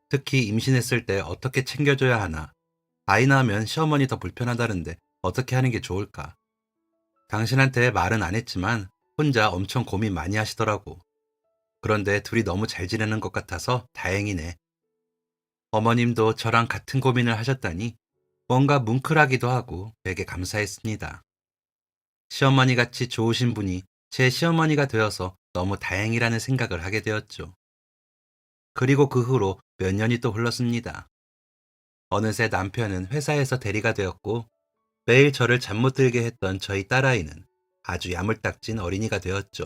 특히 임신했을 때 어떻게 챙겨줘야 하나. 아이 낳으면 시어머니 더 불편하다는데 어떻게 하는 게 좋을까? 당신한테 말은 안 했지만 혼자 엄청 고민 많이 하시더라고. 그런데 둘이 너무 잘 지내는 것 같아서 다행이네. 어머님도 저랑 같은 고민을 하셨다니 뭔가 뭉클하기도 하고 되게 감사했습니다. 시어머니 같이 좋으신 분이 제 시어머니가 되어서 너무 다행이라는 생각을 하게 되었죠. 그리고 그 후로 몇 년이 또 흘렀습니다. 어느새 남편은 회사에서 대리가 되었고 매일 저를 잠 못 들게 했던 저희 딸아이는 아주 야물딱진 어린이가 되었죠.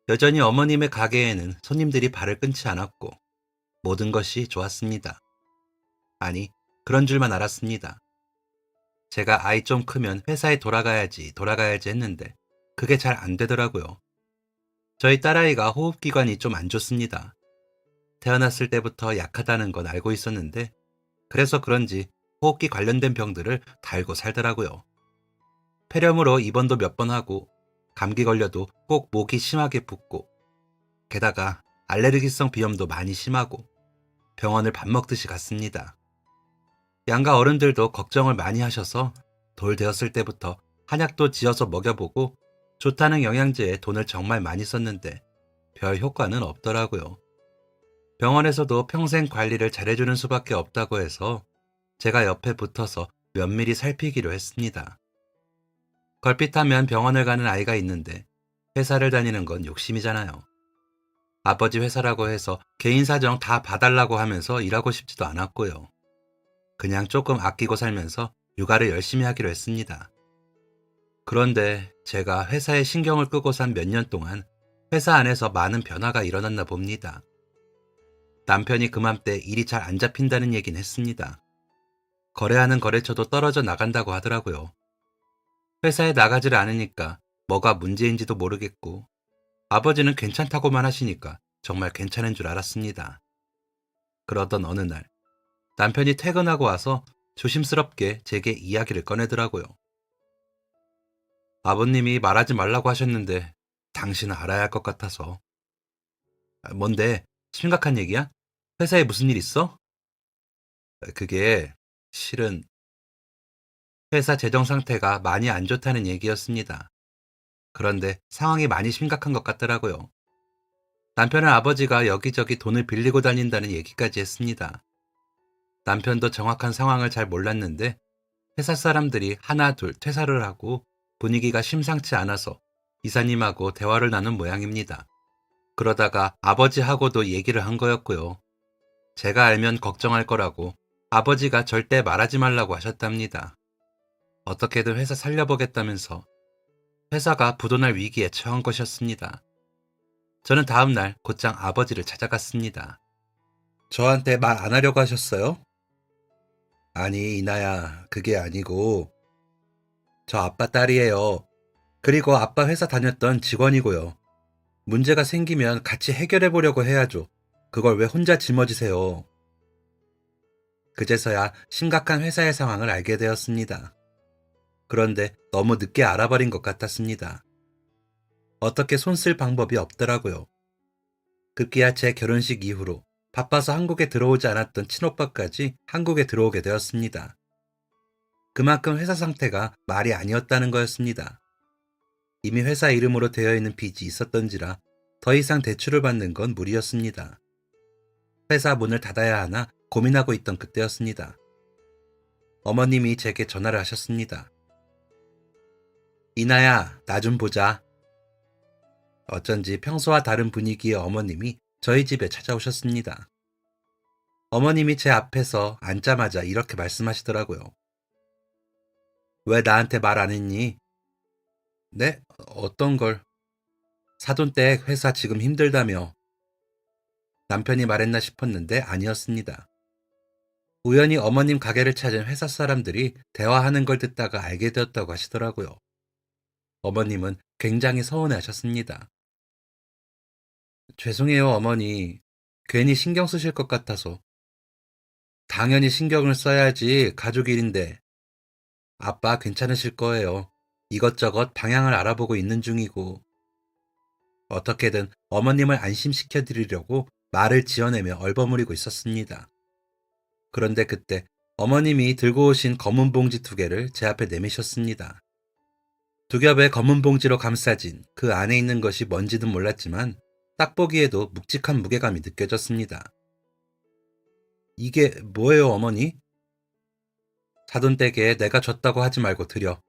여전히 어머님의 가게에는 손님들이 발을 끊지 않았고 모든 것이 좋았습니다. 아니, 그런 줄만 알았습니다. 제가 아이 좀 크면 회사에 돌아가야지 했는데 그게 잘 안 되더라고요. 저희 딸아이가 호흡기관이 좀 안 좋습니다. 태어났을 때부터 약하다는 건 알고 있었는데 그래서 그런지 호흡기 관련된 병들을 달고 살더라고요. 폐렴으로 입원도 몇 번 하고 감기 걸려도 꼭 목이 심하게 붓고 게다가 알레르기성 비염도 많이 심하고 병원을 밥 먹듯이 갔습니다. 양가 어른들도 걱정을 많이 하셔서 돌 되었을 때부터 한약도 지어서 먹여보고 좋다는 영양제에 돈을 정말 많이 썼는데 별 효과는 없더라고요. 병원에서도 평생 관리를 잘해주는 수밖에 없다고 해서 제가 옆에 붙어서 면밀히 살피기로 했습니다. 걸핏하면 병원을 가는 아이가 있는데 회사를 다니는 건 욕심이잖아요. 아버지 회사라고 해서 개인 사정 다 봐달라고 하면서 일하고 싶지도 않았고요. 그냥 조금 아끼고 살면서 육아를 열심히 하기로 했습니다. 그런데 제가 회사에 신경을 끄고 산 몇 년 동안 회사 안에서 많은 변화가 일어났나 봅니다. 남편이 그맘때 일이 잘 안 잡힌다는 얘긴 했습니다. 거래하는 거래처도 떨어져 나간다고 하더라고요. 회사에 나가지를 않으니까 뭐가 문제인지도 모르겠고 아버지는 괜찮다고만 하시니까 정말 괜찮은 줄 알았습니다. 그러던 어느 날 남편이 퇴근하고 와서 조심스럽게 제게 이야기를 꺼내더라고요. 아버님이 말하지 말라고 하셨는데 당신은 알아야 할 것 같아서. 뭔데? 심각한 얘기야? 회사에 무슨 일 있어? 그게 실은 회사 재정 상태가 많이 안 좋다는 얘기였습니다. 그런데 상황이 많이 심각한 것 같더라고요. 남편은 아버지가 여기저기 돈을 빌리고 다닌다는 얘기까지 했습니다. 남편도 정확한 상황을 잘 몰랐는데 회사 사람들이 하나 둘 퇴사를 하고 분위기가 심상치 않아서 이사님하고 대화를 나눈 모양입니다. 그러다가 아버지하고도 얘기를 한 거였고요. 제가 알면 걱정할 거라고 아버지가 절대 말하지 말라고 하셨답니다. 어떻게든 회사 살려보겠다면서 회사가 부도날 위기에 처한 것이었습니다. 저는 다음날 곧장 아버지를 찾아갔습니다. 저한테 말 안 하려고 하셨어요? 아니, 이나야, 그게 아니고 저 아빠 딸이에요. 그리고 아빠 회사 다녔던 직원이고요. 문제가 생기면 같이 해결해 보려고 해야죠. 그걸 왜 혼자 짊어지세요? 그제서야 심각한 회사의 상황을 알게 되었습니다. 그런데 너무 늦게 알아버린 것 같았습니다. 어떻게 손 쓸 방법이 없더라고요. 급기야 제 결혼식 이후로 바빠서 한국에 들어오지 않았던 친오빠까지 한국에 들어오게 되었습니다. 그만큼 회사 상태가 말이 아니었다는 거였습니다. 이미 회사 이름으로 되어 있는 빚이 있었던지라 더 이상 대출을 받는 건 무리였습니다. 회사 문을 닫아야 하나 고민하고 있던 그때였습니다. 어머님이 제게 전화를 하셨습니다. 이나야, 나 좀 보자. 어쩐지 평소와 다른 분위기의 어머님이 저희 집에 찾아오셨습니다. 어머님이 제 앞에서 앉자마자 이렇게 말씀하시더라고요. 왜 나한테 말 안 했니? 네? 어떤 걸? 사돈댁 회사 지금 힘들다며. 남편이 말했나 싶었는데 아니었습니다. 우연히 어머님 가게를 찾은 회사 사람들이 대화하는 걸 듣다가 알게 되었다고 하시더라고요. 어머님은 굉장히 서운해 하셨습니다. 죄송해요, 어머니. 괜히 신경 쓰실 것 같아서. 당연히 신경을 써야지, 가족 일인데. 아빠 괜찮으실 거예요. 이것저것 방향을 알아보고 있는 중이고. 어떻게든 어머님을 안심시켜 드리려고 말을 지어내며 얼버무리고 있었습니다. 그런데 그때 어머님이 들고 오신 검은 봉지 2개를 제 앞에 내미셨습니다. 2겹의 검은 봉지로 감싸진 그 안에 있는 것이 뭔지는 몰랐지만 딱 보기에도 묵직한 무게감이 느껴졌습니다. 이게 뭐예요, 어머니? 사돈댁에 내가 줬다고 하지 말고 드려.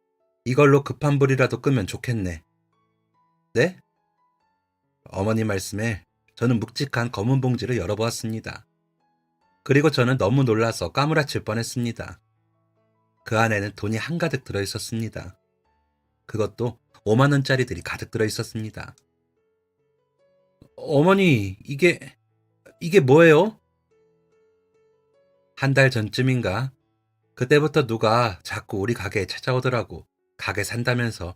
이걸로 급한 불이라도 끄면 좋겠네. 네? 어머니 말씀에 저는 묵직한 검은 봉지를 열어보았습니다. 그리고 저는 너무 놀라서 까무라칠 뻔했습니다. 그 안에는 돈이 한가득 들어있었습니다. 그것도 5만 원짜리들이 가득 들어있었습니다. 어머니, 이게 뭐예요? 한 달 전쯤인가? 그때부터 누가 자꾸 우리 가게에 찾아오더라고. 가게 산다면서.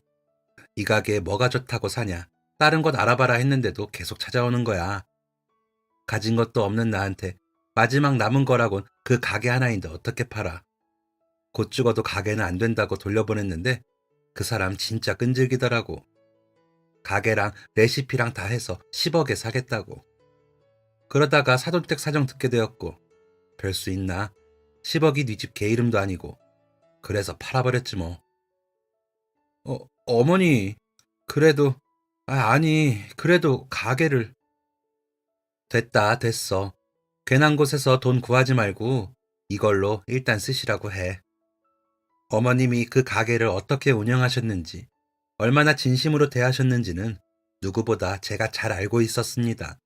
이 가게에 뭐가 좋다고 사냐? 다른 곳 알아봐라 했는데도 계속 찾아오는 거야. 가진 것도 없는 나한테 마지막 남은 거라곤 그 가게 하나인데 어떻게 팔아. 곧 죽어도 가게는 안 된다고 돌려보냈는데 그 사람 진짜 끈질기더라고. 가게랑 레시피랑 다 해서 10억에 사겠다고. 그러다가 사돈댁 사정 듣게 되었고 별 수 있나? 10억이 네 집 개 이름도 아니고. 그래서 팔아버렸지 뭐. 어머니, 그래도 아니 그래도 가게를. 됐다 됐어. 괜한 곳에서 돈 구하지 말고 이걸로 일단 쓰시라고 해. 어머님이 그 가게를 어떻게 운영하셨는지, 얼마나 진심으로 대하셨는지는 누구보다 제가 잘 알고 있었습니다.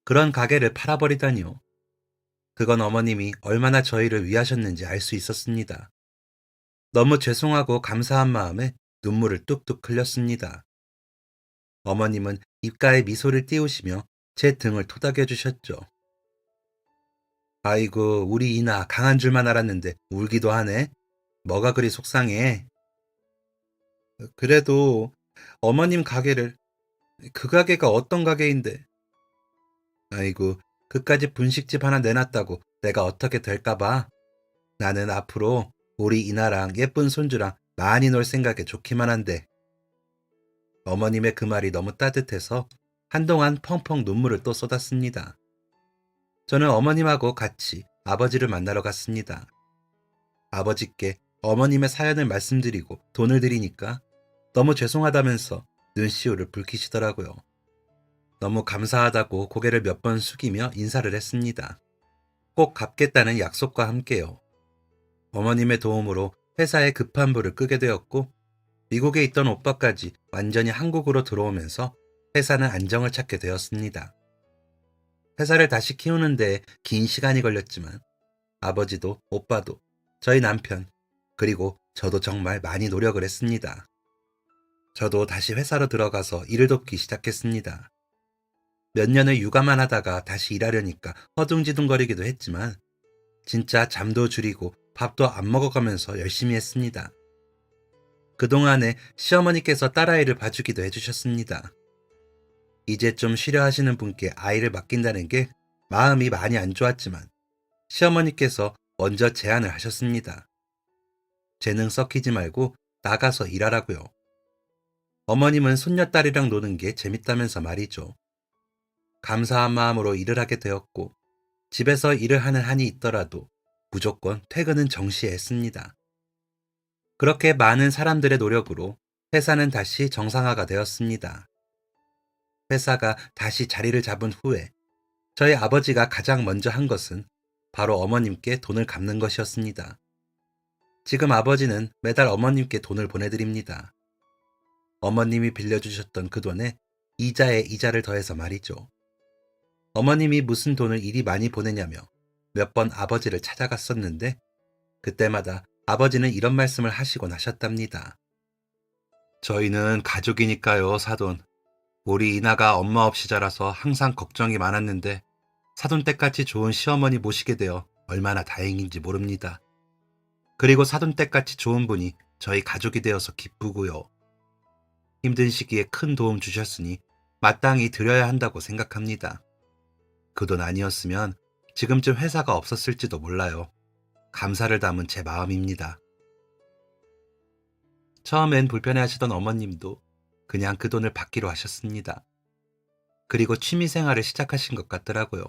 그런 가게를 팔아버리다니요. 그건 어머님이 얼마나 저희를 위하셨는지 알 수 있었습니다. 너무 죄송하고 감사한 마음에 눈물을 뚝뚝 흘렸습니다. 어머님은 입가에 미소를 띄우시며 제 등을 토닥여 주셨죠. 아이고, 우리 이나 강한 줄만 알았는데 울기도 하네. 뭐가 그리 속상해. 그래도 어머님 가게를, 그 가게가 어떤 가게인데. 아이고, 그까지 분식집 하나 내놨다고 내가 어떻게 될까봐. 나는 앞으로 우리 이나랑 예쁜 손주랑 많이 놀 생각에 좋기만 한데. 어머님의 그 말이 너무 따뜻해서 한동안 펑펑 눈물을 또 쏟았습니다. 저는 어머님하고 같이 아버지를 만나러 갔습니다. 아버지께 어머님의 사연을 말씀드리고 돈을 드리니까 너무 죄송하다면서 눈시울을 붉히시더라고요. 너무 감사하다고 고개를 몇 번 숙이며 인사를 했습니다. 꼭 갚겠다는 약속과 함께요. 어머님의 도움으로 회사에 급한 불을 끄게 되었고 미국에 있던 오빠까지 완전히 한국으로 들어오면서 회사는 안정을 찾게 되었습니다. 회사를 다시 키우는데 긴 시간이 걸렸지만 아버지도 오빠도 저희 남편 그리고 저도 정말 많이 노력을 했습니다. 저도 다시 회사로 들어가서 일을 돕기 시작했습니다. 몇 년을 육아만 하다가 다시 일하려니까 허둥지둥거리기도 했지만 진짜 잠도 줄이고 밥도 안 먹어가면서 열심히 했습니다. 그동안에 시어머니께서 딸아이를 봐주기도 해주셨습니다. 이제 좀 쉬려 하시는 분께 아이를 맡긴다는 게 마음이 많이 안 좋았지만 시어머니께서 먼저 제안을 하셨습니다. 재능 썩히지 말고 나가서 일하라고요. 어머님은 손녀딸이랑 노는 게 재밌다면서 말이죠. 감사한 마음으로 일을 하게 되었고 집에서 일을 하는 한이 있더라도 무조건 퇴근은 정시에 했습니다. 그렇게 많은 사람들의 노력으로 회사는 다시 정상화가 되었습니다. 회사가 다시 자리를 잡은 후에 저희 아버지가 가장 먼저 한 것은 바로 어머님께 돈을 갚는 것이었습니다. 지금 아버지는 매달 어머님께 돈을 보내드립니다. 어머님이 빌려주셨던 그 돈에 이자에 이자를 더해서 말이죠. 어머님이 무슨 돈을 이리 많이 보내냐며 몇 번 아버지를 찾아갔었는데 그때마다 아버지는 이런 말씀을 하시곤 하셨답니다. 저희는 가족이니까요, 사돈. 우리 이나가 엄마 없이 자라서 항상 걱정이 많았는데 사돈댁같이 좋은 시어머니 모시게 되어 얼마나 다행인지 모릅니다. 그리고 사돈댁같이 좋은 분이 저희 가족이 되어서 기쁘고요. 힘든 시기에 큰 도움 주셨으니 마땅히 드려야 한다고 생각합니다. 그 돈 아니었으면 지금쯤 회사가 없었을지도 몰라요. 감사를 담은 제 마음입니다. 처음엔 불편해하시던 어머님도 그냥 그 돈을 받기로 하셨습니다. 그리고 취미생활을 시작하신 것 같더라고요.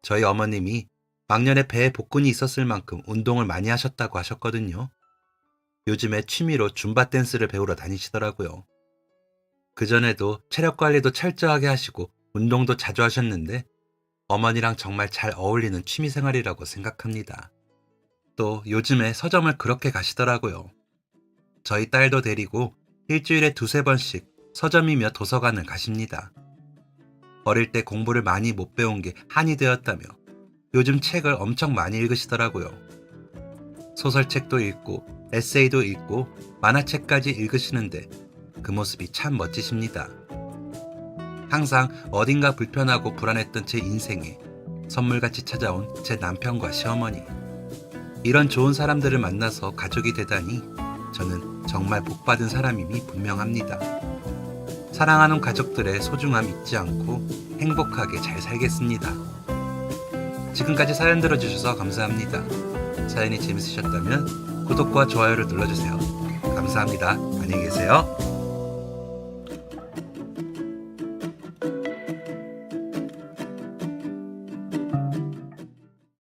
저희 어머님이 막년에 배에 복근이 있었을 만큼 운동을 많이 하셨다고 하셨거든요. 요즘에 취미로 줌바 댄스를 배우러 다니시더라고요. 그전에도 체력 관리도 철저하게 하시고 운동도 자주 하셨는데 어머니랑 정말 잘 어울리는 취미생활이라고 생각합니다. 또 요즘에 서점을 그렇게 가시더라고요. 저희 딸도 데리고 일주일에 2~3번씩 서점이며 도서관을 가십니다. 어릴 때 공부를 많이 못 배운 게 한이 되었다며 요즘 책을 엄청 많이 읽으시더라고요. 소설책도 읽고 에세이도 읽고 만화책까지 읽으시는데 그 모습이 참 멋지십니다. 항상 어딘가 불편하고 불안했던 제 인생에 선물같이 찾아온 제 남편과 시어머니. 이런 좋은 사람들을 만나서 가족이 되다니 저는 정말 복받은 사람임이 분명합니다. 사랑하는 가족들의 소중함 잊지 않고 행복하게 잘 살겠습니다. 지금까지 사연 들어주셔서 감사합니다. 사연이 재밌으셨다면 구독과 좋아요를 눌러주세요. 감사합니다. 안녕히 계세요.